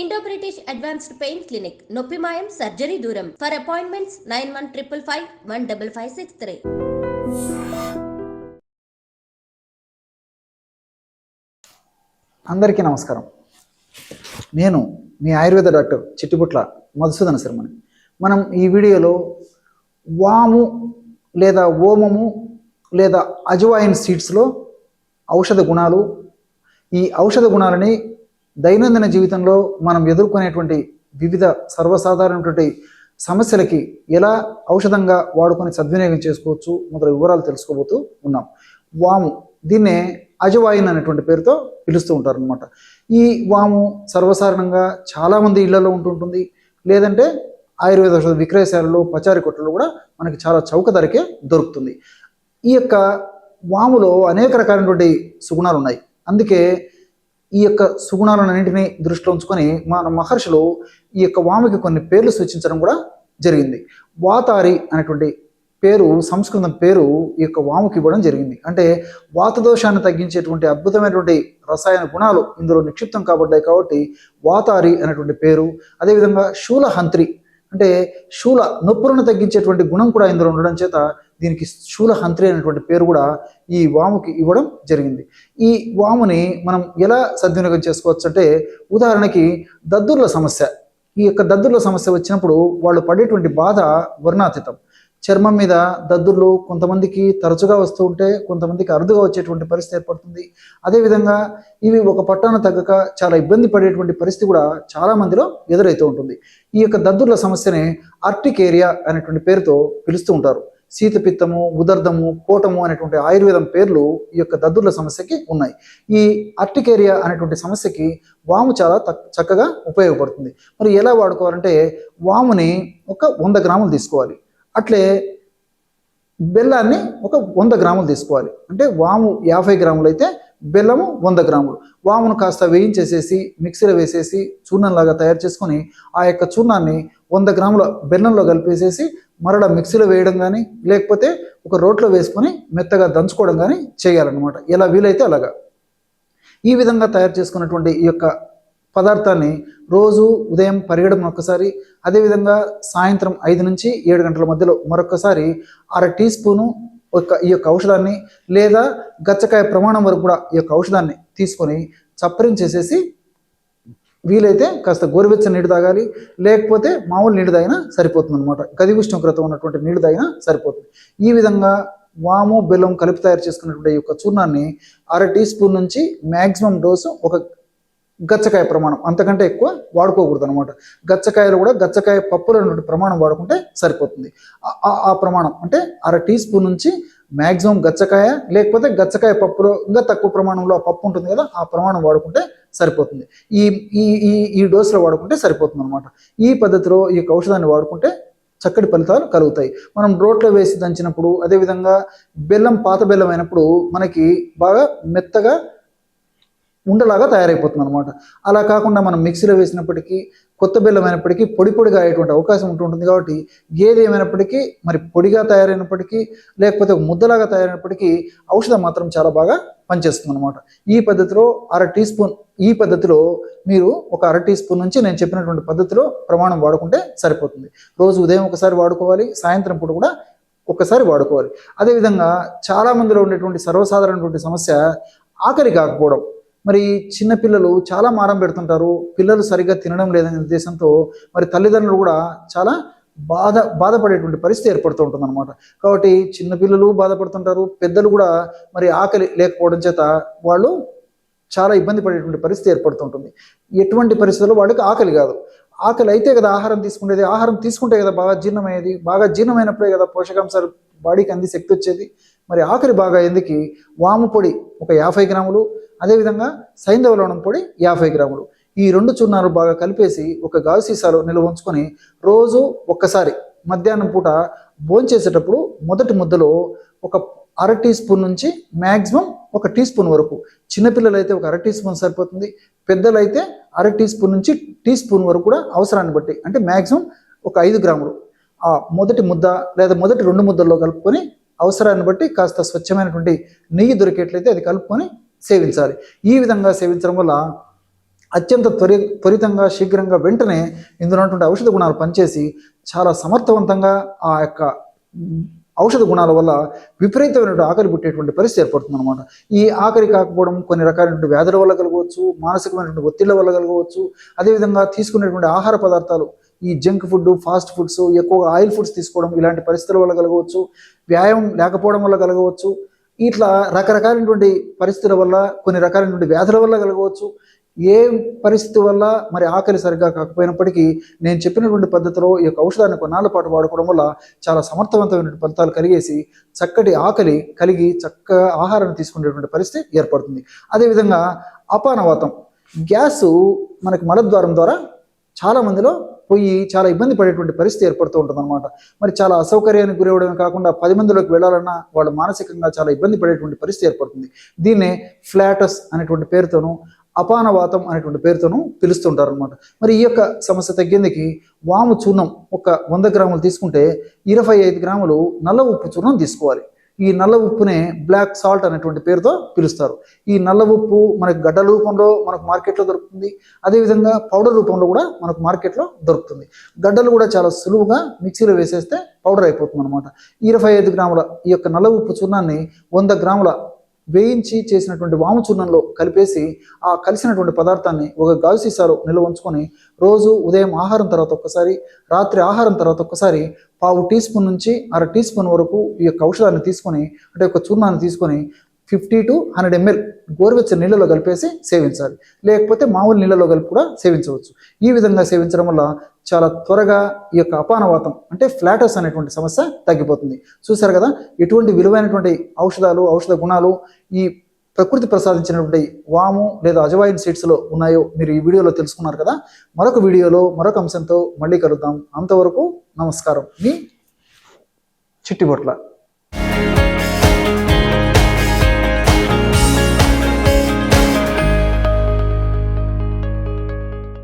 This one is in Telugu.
Indo British advanced pain clinic నొప్పి మాయం సర్జరీ దూరం. For appointments 9155515563. అందరికీ నమస్కారం. నేను మీ ఆయుర్వేద డాక్టర్ చిట్టిపుట్ల మధుసూదన శర్మని. మనం ఈ వీడియోలో వాము లేదా ఓమము లేదా అజ్వాయిన్ సీడ్స్లో ఔషధ గుణాలు, ఈ ఔషధ గుణాలని దైనందిన జీవితంలో మనం ఎదుర్కొనేటువంటి వివిధ సర్వసాధారణటువంటి సమస్యలకి ఎలా ఔషధంగా వాడుకొని సద్వినియోగం చేసుకోవచ్చు మొదలైన వివరాలు తెలుసుకోబోతూ ఉన్నాం. వాము, దీన్నే అజ్వాయిన్ అనేటువంటి పేరుతో పిలుస్తూ ఉంటారు అనమాట. ఈ వాము సర్వసాధారణంగా చాలామంది ఇళ్లలో ఉంటుంటుంది, లేదంటే ఆయుర్వేద ఔషధ విక్రయశాలలో, పచారీ కొట్లలో కూడా మనకి చాలా చౌక ధరకే దొరుకుతుంది. ఈ యొక్క వాములో అనేక రకాలైనటువంటి సుగుణాలు ఉన్నాయి. అందుకే ఈ యొక్క సుగుణాలన్నింటినీ దృష్టిలో ఉంచుకొని మన మహర్షులు ఈ యొక్క వాముకి కొన్ని పేర్లు సూచించడం కూడా జరిగింది. వాతారి అనేటువంటి పేరు, సంస్కృతం పేరు ఈ యొక్క వాముకి ఇవ్వడం జరిగింది. అంటే వాతదోషాన్ని తగ్గించేటువంటి అద్భుతమైనటువంటి రసాయన గుణాలు ఇందులో నిక్షిప్తం కాబడ్డాయి కాబట్టి వాతారి అనేటువంటి పేరు. అదేవిధంగా శూలహంత్రి అంటే శూల నొప్పులను తగ్గించేటువంటి గుణం కూడా ఇందులో ఉండడం చేత దీనికి శూలహంత్రి అనేటువంటి పేరు కూడా ఈ వాముకి ఇవ్వడం జరిగింది. ఈ వాముని మనం ఎలా సద్వినియోగం చేసుకోవచ్చు అంటే, ఉదాహరణకి దద్దుర్ల సమస్య. ఈ యొక్క దద్దుర్ల సమస్య వచ్చినప్పుడు వాళ్ళు పడేటువంటి బాధ వర్ణాతీతం. చర్మం మీద దద్దుర్లు కొంతమందికి తరచుగా వస్తూ ఉంటే, కొంతమందికి అరుదుగా వచ్చేటువంటి పరిస్థితి ఏర్పడుతుంది. అదేవిధంగా ఇవి ఒక పట్టాన తగ్గక చాలా ఇబ్బంది పడేటువంటి పరిస్థితి కూడా చాలా మందిలో ఎదురవుతూ ఉంటుంది. ఈ యొక్క దద్దుర్ల సమస్యని అర్టికేరియా అనేటువంటి పేరుతో పిలుస్తూ ఉంటారు. శీతపిత్తము, ఉదర్ధము, కోటము అనేటువంటి ఆయుర్వేదం పేర్లు ఈ యొక్క దద్దుర్ల సమస్యకి ఉన్నాయి. ఈ అర్టికేరియా అనేటువంటి సమస్యకి వాము చాలా చక్కగా ఉపయోగపడుతుంది. మరి ఎలా వాడుకోవాలంటే, వాముని ఒక 100 గ్రాములు తీసుకోవాలి. అట్లే బెల్లాన్ని ఒక 100 గ్రాములు తీసుకోవాలి. అంటే వాము 50 గ్రాములు అయితే బెల్లము 100 గ్రాములు. వామును కాస్త వేయించేసేసి మిక్సీలో వేసేసి చూర్ణంలాగా తయారు చేసుకొని ఆ యొక్క చూర్ణాన్ని 100 గ్రాముల బెల్లంలో కలిపేసేసి మరలా మిక్సీలో వేయడం కానీ, లేకపోతే ఒక రోట్లో వేసుకొని మెత్తగా దంచుకోవడం కానీ చేయాలన్నమాట. ఎలా వీలైతే అలాగా. ఈ విధంగా తయారు చేసుకున్నటువంటి ఈ యొక్క పదార్థాన్ని రోజు ఉదయం పరిగెడడం ఒక్కసారి, అదేవిధంగా సాయంత్రం 5 నుంచి 7 గంటల మధ్యలో మరొకసారి 1/2 టీ స్పూను ఈ యొక్క ఔషధాన్ని, లేదా గచ్చకాయ ప్రమాణం వరకు కూడా ఈ యొక్క ఔషధాన్ని తీసుకొని చప్పరించేసేసి, వీలైతే కాస్త గోరువెచ్చని నీళ్ళు తాగాలి, లేకపోతే మామూలు నీళ్ళు తాగినా సరిపోతుంది అనమాట. గది ఉష్ణోగ్రత ఉన్నటువంటి నీళ్ళు తాగినా సరిపోతుంది. ఈ విధంగా వాము బెల్లం కలిపి తయారు చేసుకున్నటువంటి ఈ యొక్క చూర్ణాన్ని 1/2 టీ స్పూన్ నుంచి మ్యాక్సిమం డోసు ఒక గచ్చకాయ ప్రమాణం, అంతకంటే ఎక్కువ వాడుకోకూడదు అనమాట. గచ్చకాయలు కూడా గచ్చకాయ పప్పులో ఉన్నటువంటి ప్రమాణం వాడుకుంటే సరిపోతుంది. ఆ ప్రమాణం అంటే 1/2 టీ స్పూన్ నుంచి మ్యాక్సిమం గచ్చకాయ, లేకపోతే గచ్చకాయ పప్పులో ఇంకా తక్కువ ప్రమాణంలో ఆ పప్పు ఉంటుంది కదా, ఆ ప్రమాణం వాడుకుంటే సరిపోతుంది. ఈ ఈ ఈ డోసులో వాడుకుంటే సరిపోతుంది అనమాట. ఈ పద్ధతిలో ఈ యొక్క ఔషధాన్ని వాడుకుంటే చక్కటి ఫలితాలు కలుగుతాయి. మనం రోట్లో వేసి దంచినప్పుడు, అదేవిధంగా బెల్లం పాత బెల్లం అయినప్పుడు మనకి బాగా మెత్తగా ఉండలాగా తయారైపోతుంది అనమాట. అలా కాకుండా మనం మిక్సీలో వేసినప్పటికీ, కొత్త బెల్లం అయినప్పటికీ పొడి పొడిగా అయ్యేటువంటి అవకాశం ఉంటుంటుంది. కాబట్టి ఏది ఏమైనప్పటికీ, మరి పొడిగా తయారైనప్పటికీ, లేకపోతే ముద్దలాగా తయారైనప్పటికీ ఔషధం మాత్రం చాలా బాగా పనిచేస్తుంది అనమాట. ఈ పద్ధతిలో 1/2 టీ స్పూన్, ఈ పద్ధతిలో మీరు ఒక 1/2 టీ స్పూన్ నుంచి నేను చెప్పినటువంటి పద్ధతిలో ప్రమాణం వాడుకుంటే సరిపోతుంది. రోజు ఉదయం ఒకసారి వాడుకోవాలి, సాయంత్రం పూట కూడా ఒక్కసారి వాడుకోవాలి. అదేవిధంగా చాలామందిలో ఉండేటువంటి సర్వసాధారణటువంటి సమస్య ఆకలి కాకపోవడం. మరి చిన్నపిల్లలు చాలా మారం పెడుతుంటారు, పిల్లలు సరిగ్గా తినడం లేదనే ఉద్దేశంతో మరి తల్లిదండ్రులు కూడా చాలా బాధపడేటువంటి పరిస్థితి ఏర్పడుతూ ఉంటుంది అనమాట. కాబట్టి చిన్నపిల్లలు బాధపడుతుంటారు, పెద్దలు కూడా మరి ఆకలి లేకపోవడం చేత వాళ్ళు చాలా ఇబ్బంది పడేటువంటి పరిస్థితి ఏర్పడుతుంటుంది. ఎటువంటి పరిస్థితుల్లో వాళ్ళకి ఆకలి కాదు. ఆకలి అయితే కదా ఆహారం తీసుకునేది, ఆహారం తీసుకుంటే కదా బాగా జీర్ణమయ్యేది, బాగా జీర్ణమైనప్పుడే కదా పోషకాంశాలు బాడీకి అంది శక్తి వచ్చేది. మరి ఆకలి బాగా ఎందుకు వాము పొడి ఒక 50 గ్రాములు, అదేవిధంగా సైంధవ లవణం పొడి 50 గ్రాములు, ఈ 2 చూర్ణాలు బాగా కలిపేసి ఒక గాజు సీసాలో నిల్వ ఉంచుకొని రోజు ఒక్కసారి మధ్యాహ్నం పూట భోంచేసేటప్పుడు మొదటి ముద్దలో ఒక 1/2 టీ స్పూన్ నుంచి మ్యాక్సిమం 1 టీ స్పూన్ వరకు, చిన్నపిల్లలు అయితే ఒక 1/2 టీ స్పూన్ సరిపోతుంది, పెద్దలు అయితే 1/2 టీ స్పూన్ నుంచి టీ స్పూన్ వరకు కూడా అవసరాన్ని బట్టి, అంటే మ్యాక్సిమం ఒక 5 గ్రాములు ఆ మొదటి ముద్ద లేదా మొదటి 2 ముద్దల్లో కలుపుకొని అవసరాన్ని బట్టి కాస్త స్వచ్ఛమైనటువంటి నెయ్యి దొరికేట్లయితే అది కలుపుకొని సేవించాలి. ఈ విధంగా సేవించడం వల్ల అత్యంత త్వరితంగా శీఘ్రంగా వెంటనే ఇందులో ఉన్నటువంటి ఔషధ గుణాలు పనిచేసి చాలా సమర్థవంతంగా ఆ యొక్క ఔషధ గుణాల వల్ల విపరీతమైనటువంటి ఆకలి పుట్టేటువంటి పరిస్థితి ఏర్పడుతుంది అనమాట. ఈ ఆకలి కాకపోవడం కొన్ని రకాలైనటువంటి వ్యాధుల వల్ల కలగవచ్చు, మానసికమైనటువంటి ఒత్తిళ్ల వల్ల కలగవచ్చు. అదేవిధంగా తీసుకునేటువంటి ఆహార పదార్థాలు, ఈ జంక్ ఫుడ్, ఫాస్ట్ ఫుడ్స్, ఎక్కువగా ఆయిల్ ఫుడ్స్ తీసుకోవడం, ఇలాంటి పరిస్థితుల వల్ల కలగవచ్చు. వ్యాయామం లేకపోవడం వల్ల కలగవచ్చు. ఇట్లా రకరకాలైనటువంటి పరిస్థితుల వల్ల, కొన్ని రకాలైనటువంటి వ్యాధుల వల్ల కలగవచ్చు. ఏ పరిస్థితి వల్ల మరి ఆకలి సరిగ్గా కాకపోయినప్పటికీ నేను చెప్పినటువంటి పద్ధతిలో ఈ యొక్క ఔషధాన్ని కొన్నాళ్ళ పాటు వాడుకోవడం వల్ల చాలా సమర్థవంతమైన ఫలితాలు కలిగేసి చక్కటి ఆకలి కలిగి చక్కగా ఆహారాన్ని తీసుకునేటువంటి పరిస్థితి ఏర్పడుతుంది. అదేవిధంగా అపానవాతం, గ్యాస్ మనకి మలద్వారం ద్వారా చాలా మందిలో పోయి చాలా ఇబ్బంది పడేటువంటి పరిస్థితి ఏర్పడుతూ ఉంటుంది అనమాట. మరి చాలా అసౌకర్యానికి గురవడమే కాకుండా 10 మందిలోకి వెళ్ళాలన్నా వాళ్ళు మానసికంగా చాలా ఇబ్బంది పడేటువంటి పరిస్థితి ఏర్పడుతుంది. దీన్నే ఫ్లాటస్ అనేటువంటి పేరుతోనూ అపానవాతం అనేటువంటి పేరుతోనూ పిలుస్తుంటారు అనమాట. మరి ఈ యొక్క సమస్య తగ్గేందుకు వాము చూర్ణం ఒక 100 గ్రాములు తీసుకుంటే 25 గ్రాములు నల్ల ఉప్పు చూర్ణం తీసుకోవాలి. ఈ నల్ల ఉప్పునే బ్లాక్ సాల్ట్ అనేటువంటి పేరుతో పిలుస్తారు. ఈ నల్ల ఉప్పు మనకు గడ్డల రూపంలో మనకు మార్కెట్లో దొరుకుతుంది. అదేవిధంగా పౌడర్ రూపంలో కూడా మనకు మార్కెట్లో దొరుకుతుంది. గడ్డలు కూడా చాలా సులువుగా మిక్సీలో వేసేస్తే పౌడర్ అయిపోతుంది అనమాట. 25 గ్రాముల ఈ యొక్క నల్ల ఉప్పు చూర్ణాన్ని 100 గ్రాముల వేయించి చేసినటువంటి వాము చూర్ణంలో కలిపేసి ఆ కలిసినటువంటి పదార్థాన్ని ఒక గాజు సీసాలో నిల్వ ఉంచుకొని రోజు ఉదయం ఆహారం తర్వాత ఒక్కసారి, రాత్రి ఆహారం తర్వాత ఒక్కసారి 1/2 టీ స్పూన్ నుంచి 1/2 టీ స్పూన్ వరకు ఈ యొక్క ఔషధాన్ని తీసుకొని, అంటే ఒక చూర్ణాన్ని తీసుకొని 50 to 100 ml గోరువెచ్చని నీళ్ళలో కలిపేసి సేవించాలి. లేకపోతే మామూలు నీళ్ళలో కలిపి కూడా సేవించవచ్చు. ఈ విధంగా సేవించడం వల్ల చాలా త్వరగా ఈ యొక్క అపానవాతం అంటే ఫ్లాటస్ అనేటువంటి సమస్య తగ్గిపోతుంది. చూశారు కదా ఎటువంటి విలువైనటువంటి ఔషధాలు, ఔషధ గుణాలు ఈ ప్రకృతి ప్రసాదించినటువంటి వాము లేదా అజవాయిన్ సీడ్స్లో ఉన్నాయో మీరు ఈ వీడియోలో తెలుసుకున్నారు కదా. మరొక వీడియోలో మరొక అంశంతో మళ్ళీ కలుద్దాం. అంతవరకు నమస్కారం. మీ చిట్టిబొట్ల.